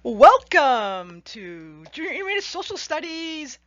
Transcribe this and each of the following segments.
Welcome to Junior Intermediate Social Studies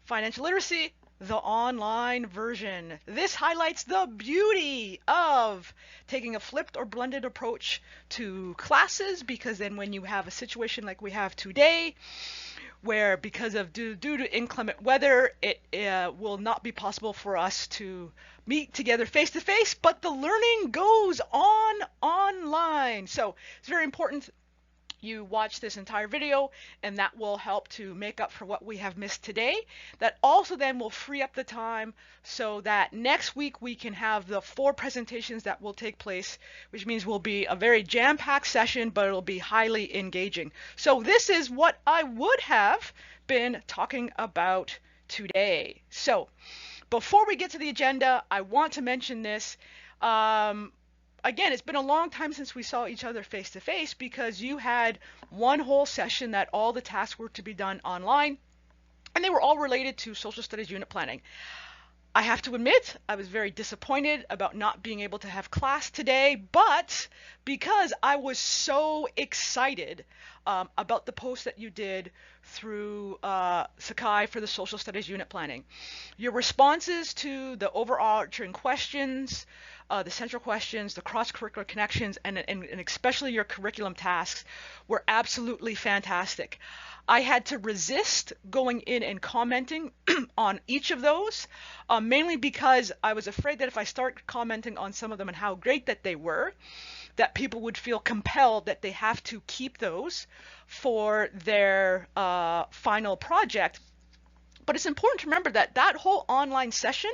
Financial Literacy, the online version. This highlights the beauty of taking a flipped or blended approach to classes, because then when you have a situation like we have today, where because of due to inclement weather, it will not be possible for us to meet together face to face, but the learning goes on online. So it's very important you watch this entire video, and that will help to make up for what we have missed today. That also then will free up the time so that next week we can have the 4 presentations that will take place, which means will be a very jam-packed session, but it'll be highly engaging. So this is what I would have been talking about today. So before we get to the agenda, I want to mention this. Again, it's been a long time since we saw each other face to face, because you had one whole session that all the tasks were to be done online, and they were all related to social studies unit planning. I have to admit, I was very disappointed about not being able to have class today, but because I was so excited about the post that you did through Sakai for the social studies unit planning. Your responses to the overarching questions, the central questions, the cross-curricular connections, and especially your curriculum tasks were absolutely fantastic. I had to resist going in and commenting on each of those, mainly because I was afraid that if I start commenting on some of them and how great that they were, that people would feel compelled that they have to keep those for their final project. But it's important to remember that that whole online session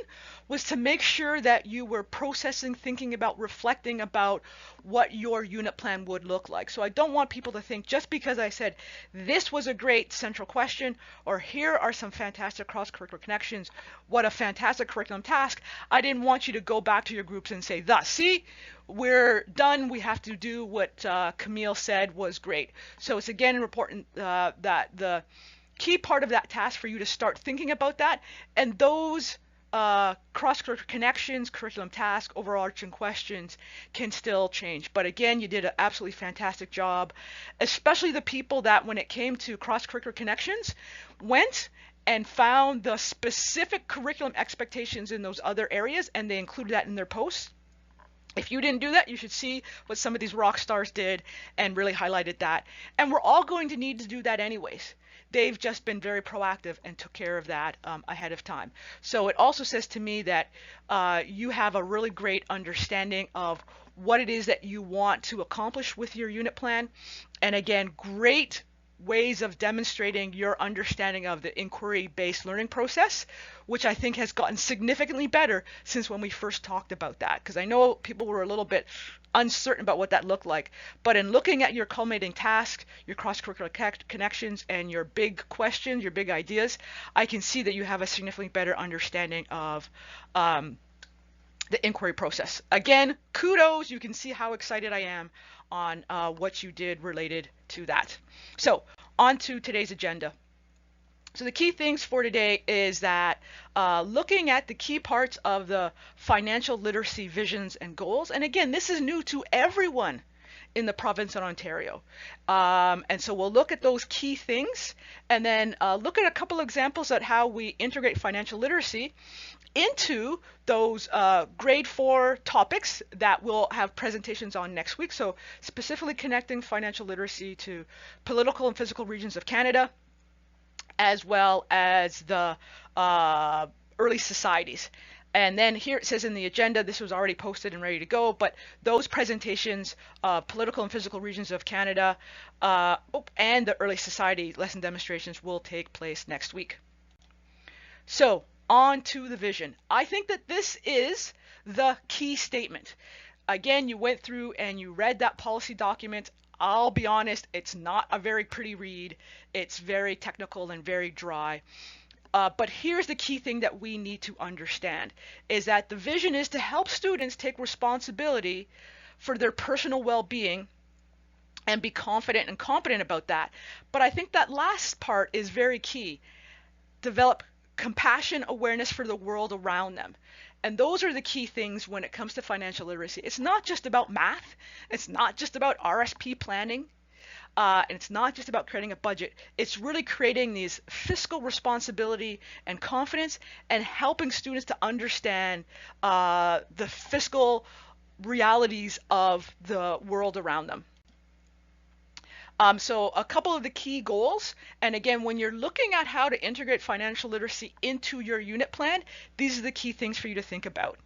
was to make sure that you were processing, thinking about, reflecting about what your unit plan would look like. So I don't want people to think just because I said this was a great central question, or here are some fantastic cross-curricular connections, what a fantastic curriculum task, I didn't want you to go back to your groups and say, thus, see, we're done, we have to do what Camille said was great. So it's again important that the key part of that task for you to start thinking about that, and those cross-curricular connections, curriculum task, overarching questions can still change. But again, you did an absolutely fantastic job, especially the people that when it came to cross-curricular connections went and found the specific curriculum expectations in those other areas, and they included that in their posts. If you didn't do that, you should see what some of these rock stars did and really highlighted that. And we're all going to need to do that anyways. They've just been very proactive and took care of that ahead of time. So it also says to me that you have a really great understanding of what it is that you want to accomplish with your unit plan. And again, great ways of demonstrating your understanding of the inquiry-based learning process, which I think has gotten significantly better since when we first talked about that, because I know people were a little bit uncertain about what that looked like. But in looking at your culminating task, your cross-curricular connections, and your big questions, your big ideas, I can see that you have a significantly better understanding of the inquiry process. Again, kudos. You can see how excited I am on what you did related to that. So on to today's agenda. So the key things for today is that looking at the key parts of the financial literacy visions and goals. And again, this is new to everyone in the province of Ontario. And so we'll look at those key things, and then look at a couple examples at how we integrate financial literacy into those grade 4 topics that we'll have presentations on next week. So specifically connecting financial literacy to political and physical regions of Canada, as well as the early societies. And then here it says in the agenda, this was already posted and ready to go, but those presentations, political and physical regions of Canada, and the early society lesson demonstrations will take place next week. So on to the vision. I think that this is the key statement. Again, you went through and you read that policy document. I'll be honest, it's not a very pretty read. It's very technical and very dry. But here's the key thing that we need to understand, is that the vision is to help students take responsibility for their personal well-being and be confident and competent about that. But I think that last part is very key. Develop compassion, awareness for the world around them. And those are the key things when it comes to financial literacy. It's not just about math. It's not just about RSP planning. And it's not just about creating a budget. It's really creating these fiscal responsibility and confidence and helping students to understand the fiscal realities of the world around them. So a couple of the key goals, and again, when you're looking at how to integrate financial literacy into your unit plan, these are the key things for you to think about.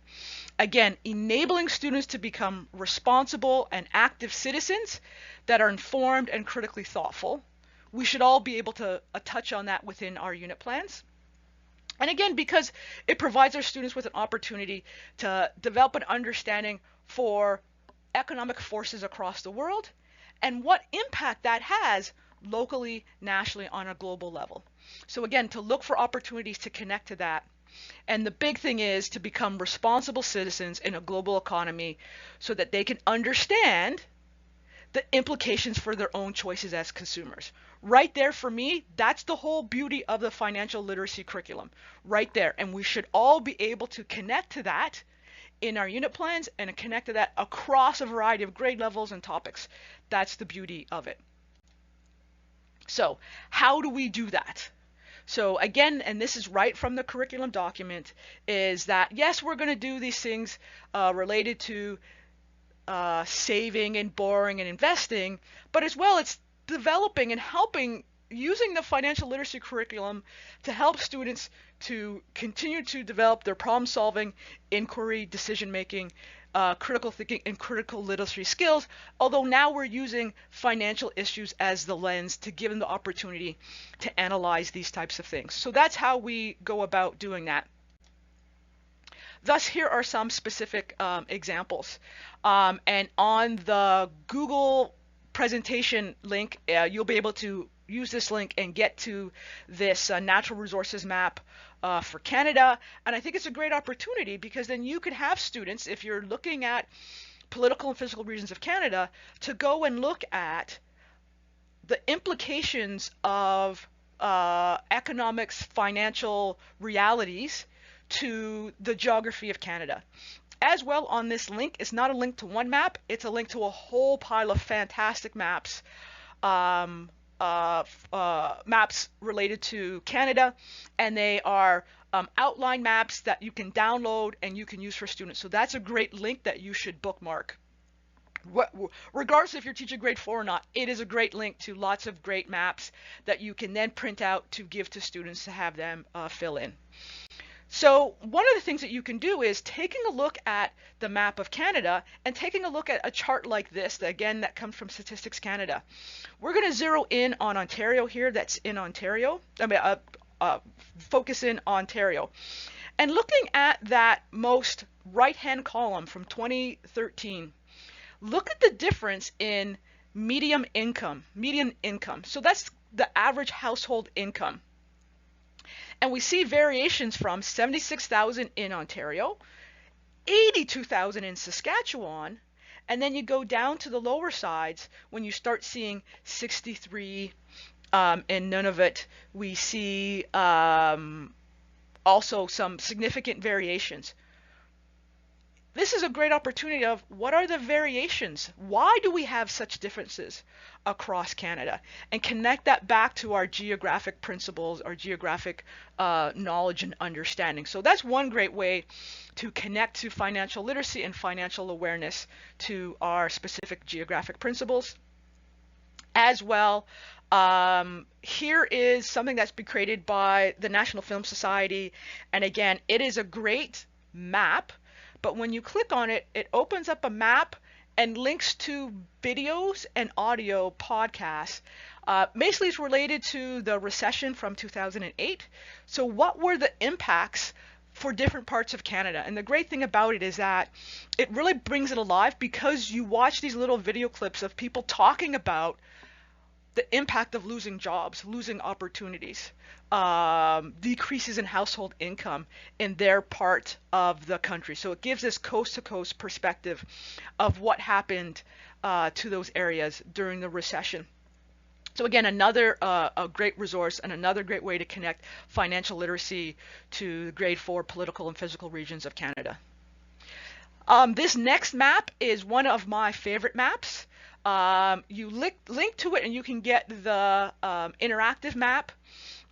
Again, enabling students to become responsible and active citizens that are informed and critically thoughtful. We should all be able to touch on that within our unit plans. And again, because it provides our students with an opportunity to develop an understanding for economic forces across the world and what impact that has locally, nationally, on a global level. So again, to look for opportunities to connect to that. And the big thing is to become responsible citizens in a global economy so that they can understand the implications for their own choices as consumers. Right there, for me, that's the whole beauty of the financial literacy curriculum. Right there. And we should all be able to connect to that in our unit plans and connect to that across a variety of grade levels and topics. That's the beauty of it. So how do we do that? So again, and this is right from the curriculum document, is that yes, we're going to do these things related to saving and borrowing and investing, but as well it's developing and helping using the financial literacy curriculum to help students to continue to develop their problem solving, inquiry, decision making, critical thinking, and critical literacy skills, although now we're using financial issues as the lens to give them the opportunity to analyze these types of things. So that's how we go about doing that. Thus, here are some specific examples. And on the Google presentation link, you'll be able to use this link and get to this natural resources map for Canada. And I think it's a great opportunity because then you could have students, if you're looking at political and physical regions of Canada, to go and look at the implications of economics, financial realities to the geography of Canada. As well, on this link, it's not a link to one map, it's a link to a whole pile of fantastic maps, maps related to Canada, and they are outline maps that you can download and you can use for students. So that's a great link that you should bookmark. Regardless if you're teaching grade 4 or not, it is a great link to lots of great maps that you can then print out to give to students to have them fill in. So one of the things that you can do is taking a look at the map of Canada and taking a look at a chart like this, again, that comes from Statistics Canada. We're going to zero in on Ontario here. That's in Ontario. Focus in Ontario. And looking at that most right-hand column from 2013, look at the difference in median income. So that's the average household income. And we see variations from 76,000 in Ontario, 82,000 in Saskatchewan, and then you go down to the lower sides when you start seeing 63 in Nunavut. We see also some significant variations. This is a great opportunity of what are the variations? Why do we have such differences across Canada? And connect that back to our geographic principles, our geographic knowledge and understanding. So that's one great way to connect to financial literacy and financial awareness to our specific geographic principles. As well, here is something that's been created by the National Film Society. And again, it is a great map. But when you click on it, it opens up a map and links to videos and audio podcasts. Basically, it's related to the recession from 2008. So what were the impacts for different parts of Canada? And the great thing about it is that it really brings it alive because you watch these little video clips of people talking about the impact of losing jobs, losing opportunities, decreases in household income in their part of the country. So it gives this coast-to-coast perspective of what happened to those areas during the recession. So again, another a great resource and another great way to connect financial literacy to the grade 4 political and physical regions of Canada. This next map is one of my favorite maps. You link to it and you can get the interactive map.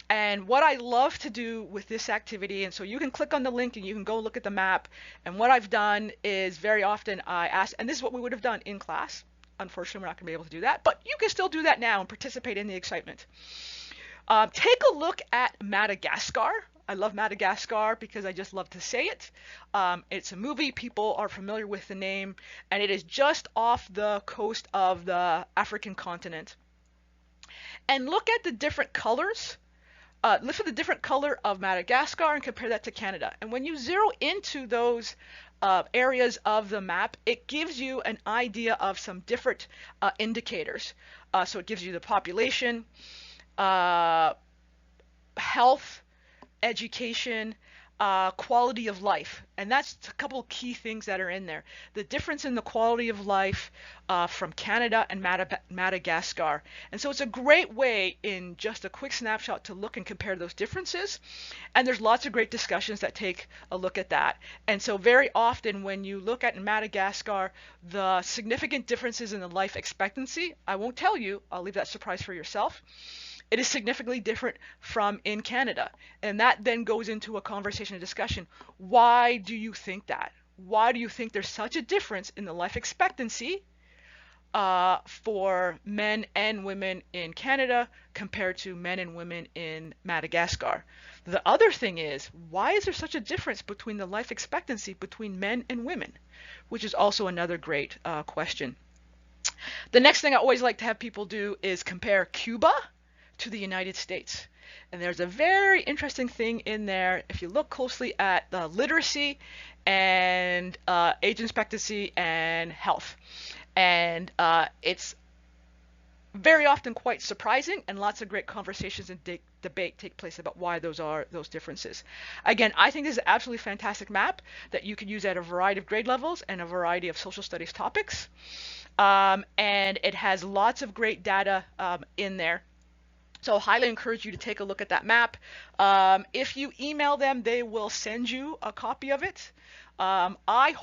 And what I love to do with this activity, and so you can click on the link and you can go look at the map. And what I've done is very often I ask, and this is what we would have done in class. Unfortunately, we're not going to be able to do that, but you can still do that now and participate in the excitement. Take a look at Madagascar. I love Madagascar because I just love to say it. It's a movie, people are familiar with the name, and it is just off the coast of the African continent. And look at the different colors. Look at the different color of Madagascar and compare that to Canada. And when you zero into those areas of the map, it gives you an idea of some different indicators. So it gives you the population, health, education, quality of life. And that's a couple of key things that are in there. The difference in the quality of life from Canada and Madagascar. And so it's a great way in just a quick snapshot to look and compare those differences. And there's lots of great discussions that take a look at that. And so very often when you look at Madagascar, the significant differences in the life expectancy, I won't tell you, I'll leave that surprise for yourself. It is significantly different from in Canada. And that then goes into a conversation and discussion. Why do you think that? Why do you think there's such a difference in the life expectancy for men and women in Canada compared to men and women in Madagascar? The other thing is, why is there such a difference between the life expectancy between men and women? Which is also another great question. The next thing I always like to have people do is compare Cuba to the United States. And there's a very interesting thing in there. If you look closely at the literacy and age expectancy and health. And it's very often quite surprising, and lots of great conversations and debate take place about why those are those differences. Again, I think this is an absolutely fantastic map that you can use at a variety of grade levels and a variety of social studies topics. And it has lots of great data in there. So I highly encourage you to take a look at that map. If you email them, they will send you a copy of it. I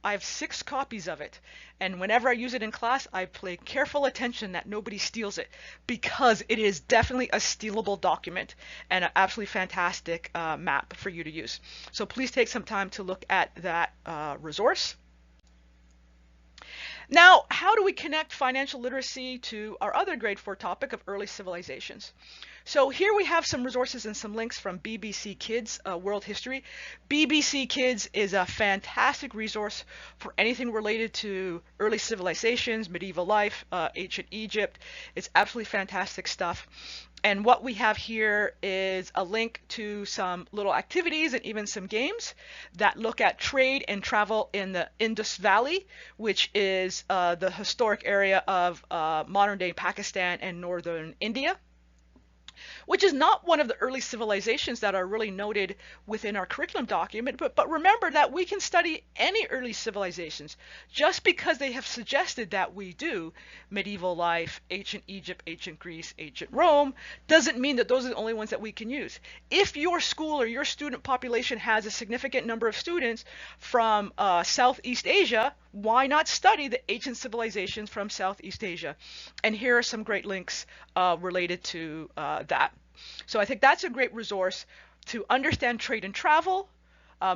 have 6 copies of it. And whenever I use it in class, I pay careful attention that nobody steals it, because it is definitely a stealable document and an absolutely fantastic map for you to use. So please take some time to look at that resource. Now, how do we connect financial literacy to our other grade 4 topic of early civilizations? So here we have some resources and some links from BBC Kids World History. BBC Kids is a fantastic resource for anything related to early civilizations, medieval life, ancient Egypt. It's absolutely fantastic stuff. And what we have here is a link to some little activities and even some games that look at trade and travel in the Indus Valley, which is the historic area of modern-day Pakistan and northern India, which is not one of the early civilizations that are really noted within our curriculum document. But remember that we can study any early civilizations. Just because they have suggested that we do medieval life, ancient Egypt, ancient Greece, ancient Rome, doesn't mean that those are the only ones that we can use. If your school or your student population has a significant number of students from Southeast Asia, why not study the ancient civilizations from Southeast Asia? And here are some great links related to that. So I think that's a great resource to understand trade and travel,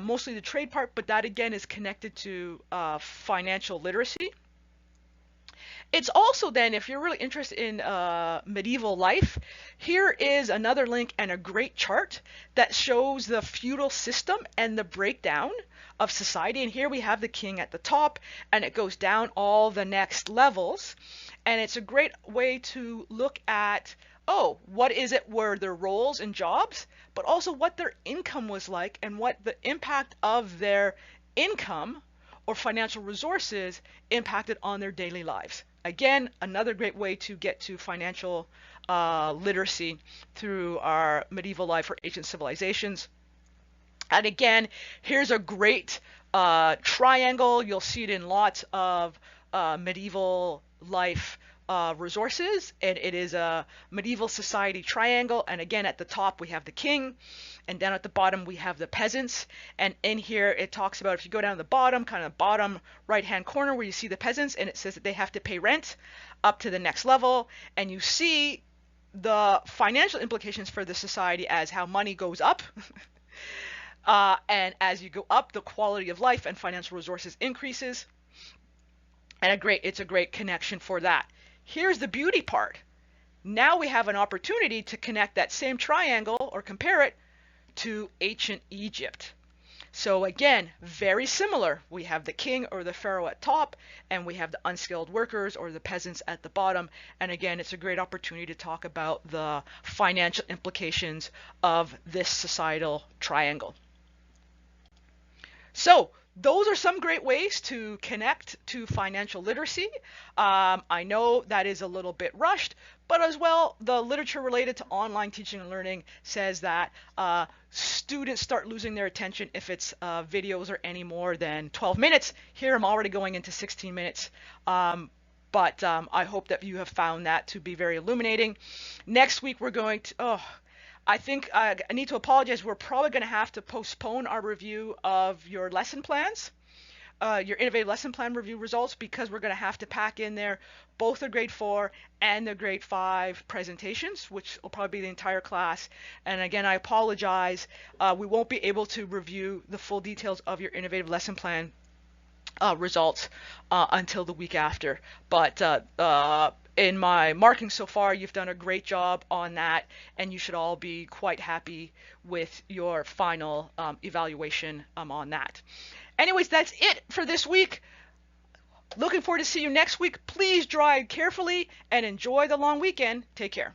mostly the trade part, but that again is connected to financial literacy. It's also then, if you're really interested in medieval life, here is another link and a great chart that shows the feudal system and the breakdown of society. And here we have the king at the top, and it goes down all the next levels. And it's a great way to look at, oh, what is it were their roles and jobs, but also what their income was like and what the impact of their income or financial resources impacted on their daily lives. Again, another great way to get to financial literacy through our medieval life or ancient civilizations. And again, here's a great triangle. You'll see it in lots of medieval life resources, and it is a medieval society triangle. And again, at the top we have the king, and down at the bottom we have the peasants. And in here it talks about, if you go down the bottom, kind of bottom right hand corner where you see the peasants, and it says that they have to pay rent up to the next level, and you see the financial implications for the society as how money goes up. And as you go up, the quality of life and financial resources increases. And it's a great connection for that. Here's the beauty part. Now we have an opportunity to connect that same triangle or compare it to ancient Egypt. So again, very similar. We have the king or the pharaoh at top, and we have the unskilled workers or the peasants at the bottom. And again, it's a great opportunity to talk about the financial implications of this societal triangle. So those are some great ways to connect to financial literacy. I know that is a little bit rushed, but as well, the literature related to online teaching and learning says that students start losing their attention if it's videos are any more than 12 minutes. Here I'm already going into 16 minutes. But I hope that you have found that to be very illuminating. Next week we're going to, I think I need to apologize. We're probably going to have to postpone our review of your lesson plans, your innovative lesson plan review results, because we're going to have to pack in there both the grade 4 and the grade 5 presentations, which will probably be the entire class. And again, I apologize. We won't be able to review the full details of your innovative lesson plan results until the week after. But in my marking so far, you've done a great job on that, and you should all be quite happy with your final evaluation on that. Anyways, that's it for this week. Looking forward to see you next week. Please drive carefully and enjoy the long weekend. Take care.